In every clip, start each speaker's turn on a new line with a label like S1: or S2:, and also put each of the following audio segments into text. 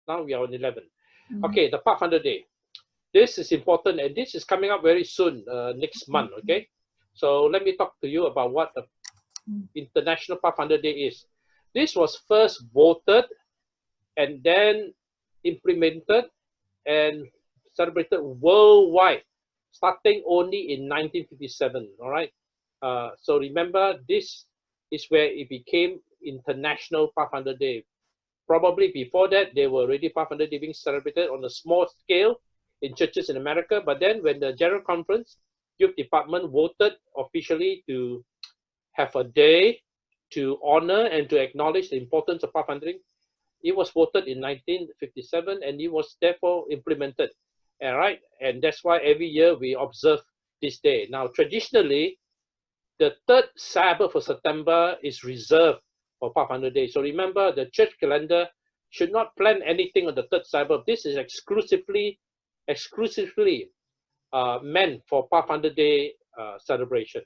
S1: Now we are on 11. Okay, the Pathfinder Day. This is important, and this is coming up very soon, next month, okay? So let me talk to you about what the International Pathfinder Day is. This was first voted and then implemented and celebrated worldwide, starting only in 1957, all right? So remember, this is where it became International Pathfinder Day. Probably before that, they were already Pathfinder Day being celebrated on a small scale in churches in America. But then when the General Conference, Youth Department voted officially to have a day to honor and to acknowledge the importance of pathfinding, it was voted in 1957 and it was therefore implemented. All right, and that's why every year we observe this day. Now, traditionally, the third Sabbath of September is reserved for Pathfinder Day. So remember, the church calendar should not plan anything on the third Sabbath. This is exclusively meant for Pathfinder Day celebration.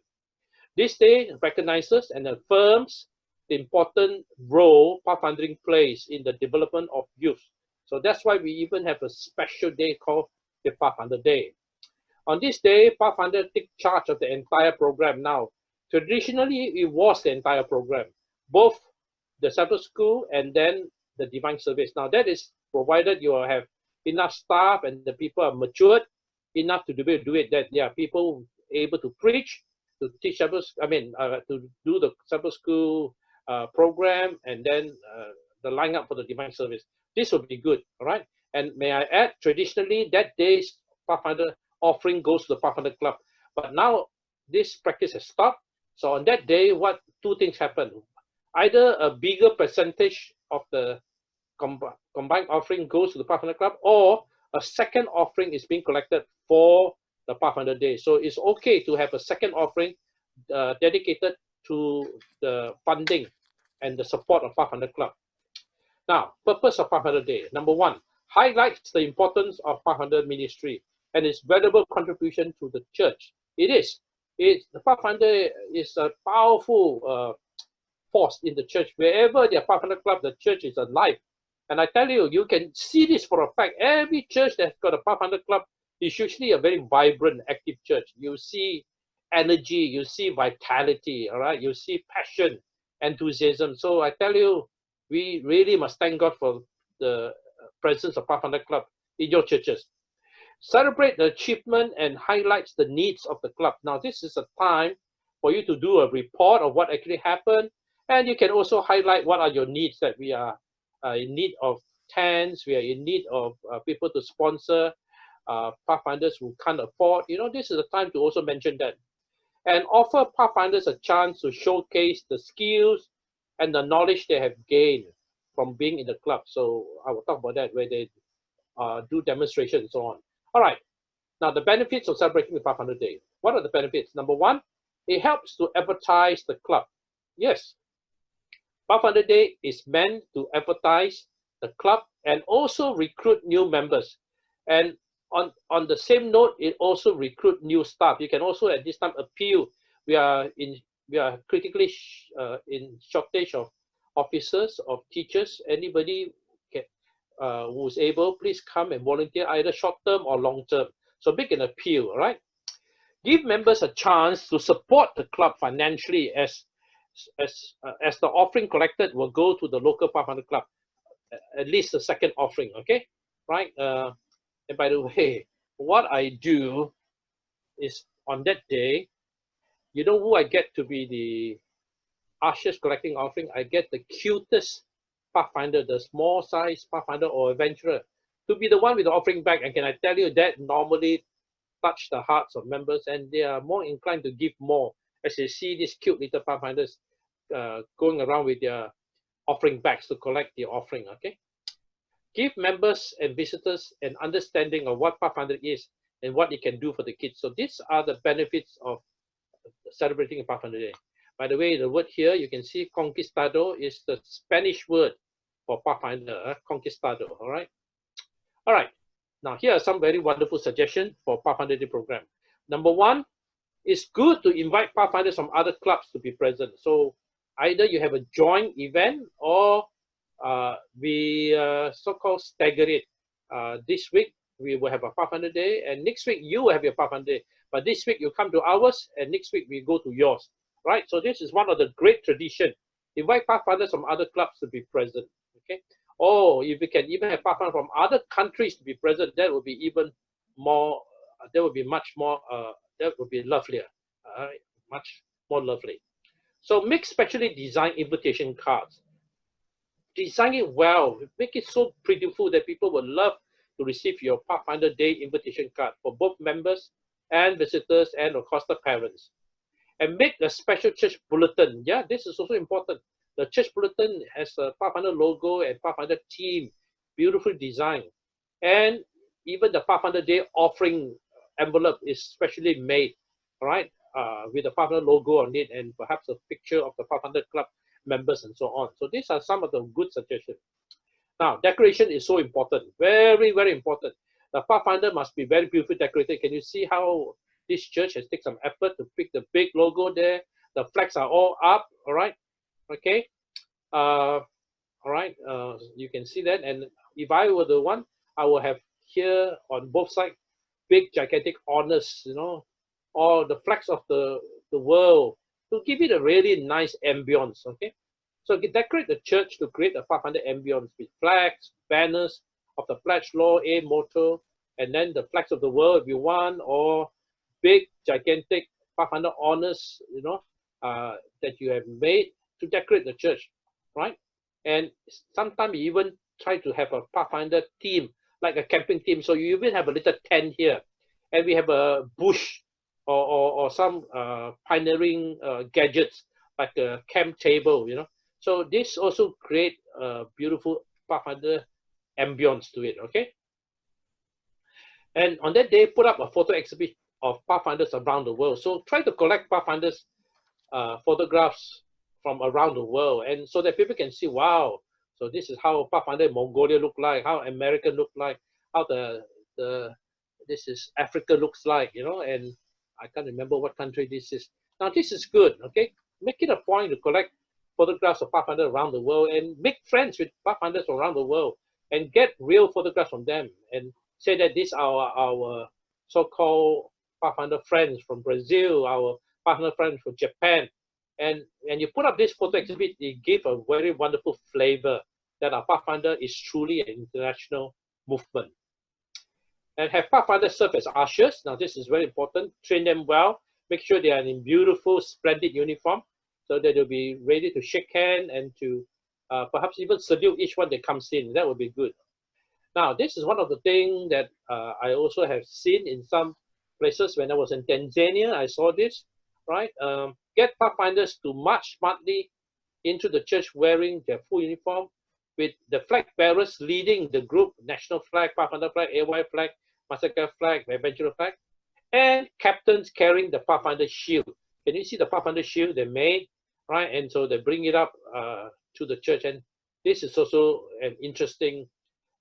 S1: This day recognizes and affirms the important role pathfinding plays in the development of youth. So that's why we even have a special day called the Pathfinder Day. On this day, Pathfinder take charge of the entire program. Now, traditionally, it was the entire program, both the Sabbath school and then the divine service. Now, that is provided you have enough staff and the people are matured enough to be able to do it, that there are people able to preach, to teach Sabbath, to do the Sabbath school program, and then the line up for the divine service. This will be good, all right? And may I add, traditionally, that day's Pathfinder offering goes to the Pathfinder Club. But now this practice has stopped. So on that day, two things happen. Either a bigger percentage of the combined offering goes to the Pathfinder Club, or a second offering is being collected for the Pathfinder Day. So it's okay to have a second offering dedicated to the funding and the support of Pathfinder Club. Now, purpose of Pathfinder Day. Number one, highlights the importance of Pathfinder Ministry and its valuable contribution to the church. The Pathfinder is a powerful force in the church. Wherever there are Pathfinder Club, the church is alive. And I tell you, you can see this for a fact. Every church that's got a Pathfinder Club is usually a very vibrant, active church. You see energy, you see vitality, all right? You see passion, enthusiasm. So I tell you, we really must thank God for the presence of Pathfinder Club in your churches. Celebrate the achievement and highlights the needs of the club. Now, this is a time for you to do a report of what actually happened, and you can also highlight what are your needs, that we are in need of tents, we are in need of people to sponsor Pathfinders who can't afford. You know, this is the time to also mention that. And offer Pathfinders a chance to showcase the skills and the knowledge they have gained from being in the club. So I will talk about that, where they do demonstrations and so on. All right. Now, the benefits of celebrating the Pathfinder Day. What are the benefits? Number one, it helps to advertise the club. Yes, Pathfinder Day is meant to advertise the club and also recruit new members. And on the same note, it also recruit new staff. You can also at this time appeal. We are critically in shortage of officers, of teachers. Anybody who's able, please come and volunteer, either short-term or long-term. So make an appeal, all right? Give members a chance to support the club financially, as the offering collected will go to the local Pathfinder Club, at least the second offering, okay? Right? And by the way, what I do is on that day, you know who I get to be the ushers collecting offering? I get the cutest Pathfinder, the small size Pathfinder or adventurer, to be the one with the offering bag. And can I tell you, that normally touch the hearts of members, and they are more inclined to give more as they see these cute little Pathfinders going around with their offering bags to collect the offering, okay? Give members and visitors an understanding of what Pathfinder is and what it can do for the kids. So these are the benefits of celebrating Pathfinder Day. By the way, the word here, you can see conquistado is the Spanish word for Pathfinder, conquistado, all right? All right, now here are some very wonderful suggestions for Pathfinder Day program. Number one, it's good to invite Pathfinders from other clubs to be present. So either you have a joint event or we so-called stagger it. This week we will have a Pathfinder Day, and next week you will have your Pathfinder Day. But this week you come to ours, and next week we go to yours, right? So this is one of the great tradition. Invite Pathfinders from other clubs to be present, okay? Or if we can even have Pathfinders from other countries to be present, that would be even more, that would be much more, that would be lovelier, much more lovely. So make specially designed invitation cards. Design it well, make it so beautiful that people will love to receive your Pathfinder Day invitation card for both members and visitors and of course the parents. And make a special church bulletin. Yeah, this is also important. The church bulletin has a Pathfinder logo and Pathfinder team, beautifully designed. And even the Pathfinder Day offering envelope is specially made, all right, with the Pathfinder logo on it and perhaps a picture of the Pathfinder Club members and so on. So these are some of the good suggestions. Now, decoration is so important, very, very important. The Pathfinder must be very beautifully decorated. Can you see how this church has taken some effort to pick the big logo there? The flags are all up, all right? Okay, all right, you can see that. And if I were the one, I will have here on both sides, big gigantic honors, you know, or the flags of the world to give it a really nice ambience, okay? So decorate the church to create a Pathfinder ambience with flags, banners of the pledge law, a motto, and then the flags of the world if you want, or big, gigantic Pathfinder honors, you know, that you have made to decorate the church, right? And sometimes you even try to have a Pathfinder theme, like a camping theme. So you even have a little tent here, and we have a bush or some pioneering gadgets like a camp table, you know. So this also create a beautiful Pathfinder ambience to it, okay? And on that day, put up a photo exhibit of Pathfinders around the world. So try to collect Pathfinders photographs from around the world, and so that people can see, wow, so this is how Pathfinder in Mongolia look like, how America look like, how this is Africa looks like, you know, and I can't remember what country this is. Now this is good, okay? Make it a point to collect photographs of Pathfinders around the world and make friends with Pathfinders around the world and get real photographs from them and say that these are our so-called Pathfinder friends from Brazil, our Pathfinder friends from Japan. And you put up this photo exhibit, it gives a very wonderful flavor that our Pathfinder is truly an international movement. And have Pathfinders serve as ushers. Now this is very important. Train them well. Make sure they are in beautiful, splendid uniform so that they'll be ready to shake hands and to perhaps even salute each one that comes in. That would be good. Now, this is one of the things that I also have seen in some places. When I was in Tanzania, I saw this, right? Get Pathfinders to march smartly into the church wearing their full uniform with the flag bearers leading the group, national flag, Pathfinder flag, AY flag, Massacre flag, Adventurer flag, and captains carrying the Pathfinder shield. Can you see the Pathfinder shield they made, right? And so they bring it up to the church, and this is also an interesting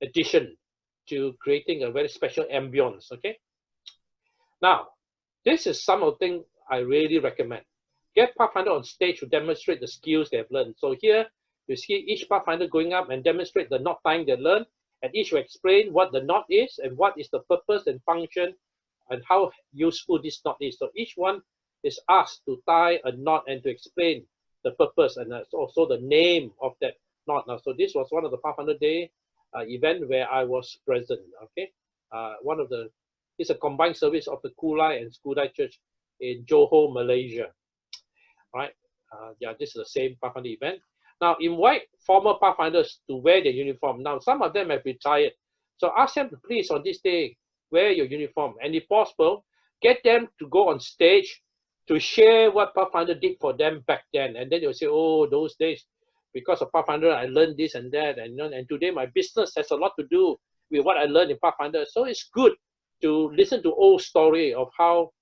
S1: addition to creating a very special ambience, okay? Now, this is some of the things I really recommend. Get Pathfinder on stage to demonstrate the skills they've learned. So here, you see each Pathfinder going up and demonstrate the knot tying they learned, and each will explain what the knot is and what is the purpose and function and how useful this knot is. So each one is asked to tie a knot and to explain the purpose and also the name of that knot. Now, so this was one of the Pathfinder Day event where I was present, okay? It's a combined service of the Kulai and Skudai Church in Johor, Malaysia, right? Yeah, this is the same Pathfinder event. Now, invite former Pathfinders to wear their uniform. Now, some of them have retired. So ask them to please, on this day, wear your uniform. And if possible, get them to go on stage to share what Pathfinder did for them back then. And then they'll say, oh, those days, because of Pathfinder, I learned this and that. And today my business has a lot to do with what I learned in Pathfinder. So it's good to listen to old story of how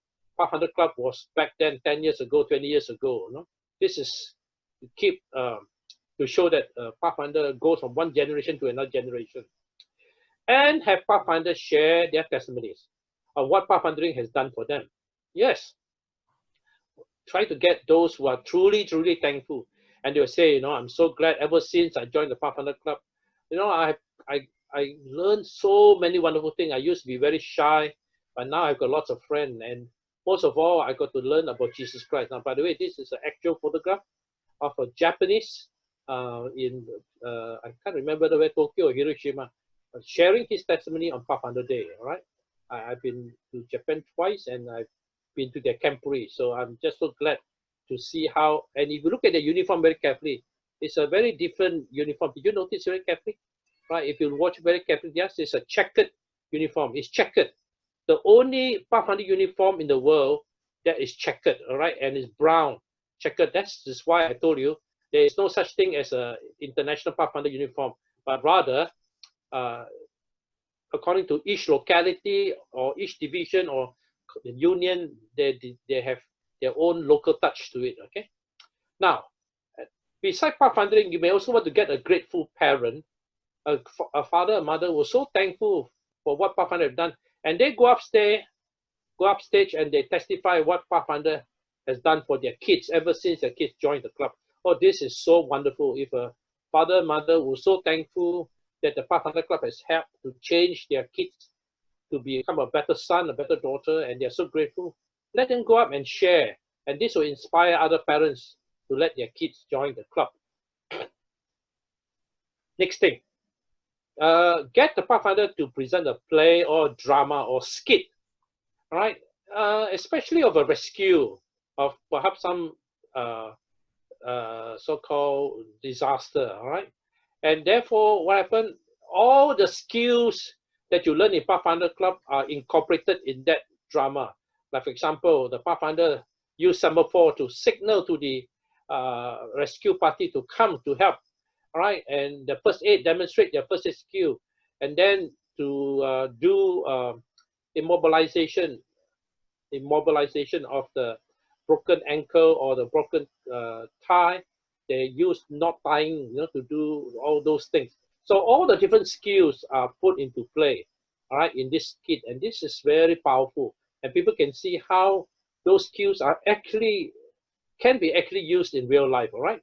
S1: Pathfinder Club was back then, 10 years ago, 20 years ago. You know? This is to keep, to show that Pathfinder goes from one generation to another generation. And have Pathfinders share their testimonies of what Pathfindering has done for them. Yes, try to get those who are truly, truly thankful. And they will say, you know, I'm so glad ever since I joined the Pathfinder Club, you know, I learned so many wonderful things. I used to be very shy, but now I've got lots of friends. And most of all, I got to learn about Jesus Christ. Now, by the way, this is an actual photograph of a Japanese I can't remember where, Tokyo or Hiroshima, sharing his testimony on Pathfinder Day. All right, I've been to Japan twice, and I've been to their camporee. So I'm just so glad to see how. And if you look at the uniform very carefully, it's a very different uniform. Did you notice very carefully? Right, if you watch very carefully, yes, it's a checkered uniform. It's checkered. The only Pathfinder uniform in the world that is checkered, all right, and it's brown, checkered. That's why I told you there is no such thing as a international Pathfinder uniform, but rather, according to each locality or each division or union, they have their own local touch to it. Okay. Now, besides Pathfindering, you may also want to get a grateful parent, a father, a mother who was so thankful for what Pathfinder have done, and they go upstage and they testify what Pathfinder has done for their kids ever since their kids joined the club. Oh, this is so wonderful. If a father, mother who's so thankful that the Pathfinder Club has helped to change their kids to become a better son, a better daughter, and they're so grateful, let them go up and share. And this will inspire other parents to let their kids join the club. Next thing, get the Pathfinder to present a play or drama or skit, all right? Especially of a rescue of perhaps some so-called disaster, all right? And therefore, what happened? All the skills that you learn in Pathfinder Club are incorporated in that drama. Like, for example, the Pathfinder use semaphore to signal to the rescue party to come to help, all right? And the first aid, demonstrate their first aid skill, and then to do immobilization of the broken ankle or the broken thigh. They use knot tying, you know, to do all those things. So all the different skills are put into play, all right, in this kit, and this is very powerful. And people can see how those skills are can be used in real life, all right.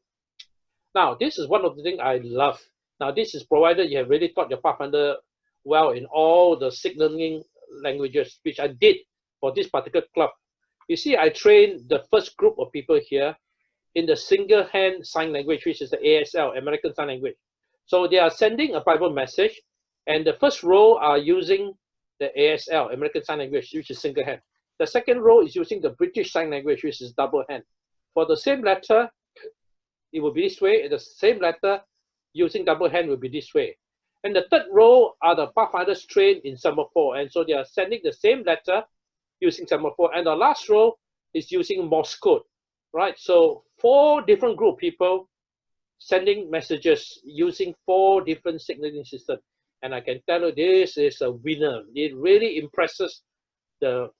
S1: Now, this is one of the things I love. Now, this is provided you have really taught your Pathfinder well in all the signaling languages, which I did for this particular club. You see, I trained the first group of people here in the single hand sign language, which is the ASL, American Sign Language. So they are sending a Bible message, and the first row are using the ASL, American Sign Language, which is single hand. The second row is using the British Sign Language, which is double hand. For the same letter, it will be this way, and the same letter using double hand will be this way. And the third row are the Pathfinders trained in semaphore, and so they are sending the same letter using semaphore. And the last row is using Morse code, right? So 4 different group people sending messages using 4 different signaling systems. And I can tell you, this is a winner. It really impresses the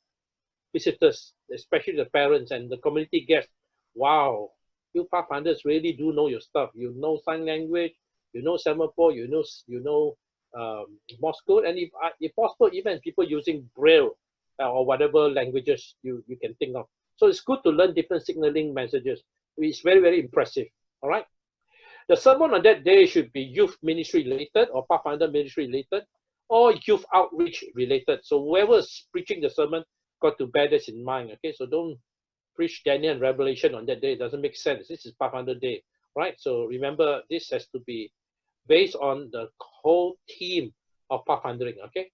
S1: visitors, especially the parents and the community guests. Wow, you Pathfinders really do know your stuff. You know sign language, you know semaphore, you know Morse code, and if possible, even people using Braille or whatever languages you can think of. So it's good to learn different signaling messages. It's very, very impressive. All right. The sermon on that day should be youth ministry related or Pathfinder ministry related or youth outreach related. So whoever's preaching the sermon got to bear this in mind. Okay, so don't preach Daniel and Revelation on that day. It doesn't make sense. This is Pathfinder Day, right? So remember, this has to be based on the whole theme of Pathfindering. Okay.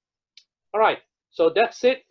S1: All right. So that's it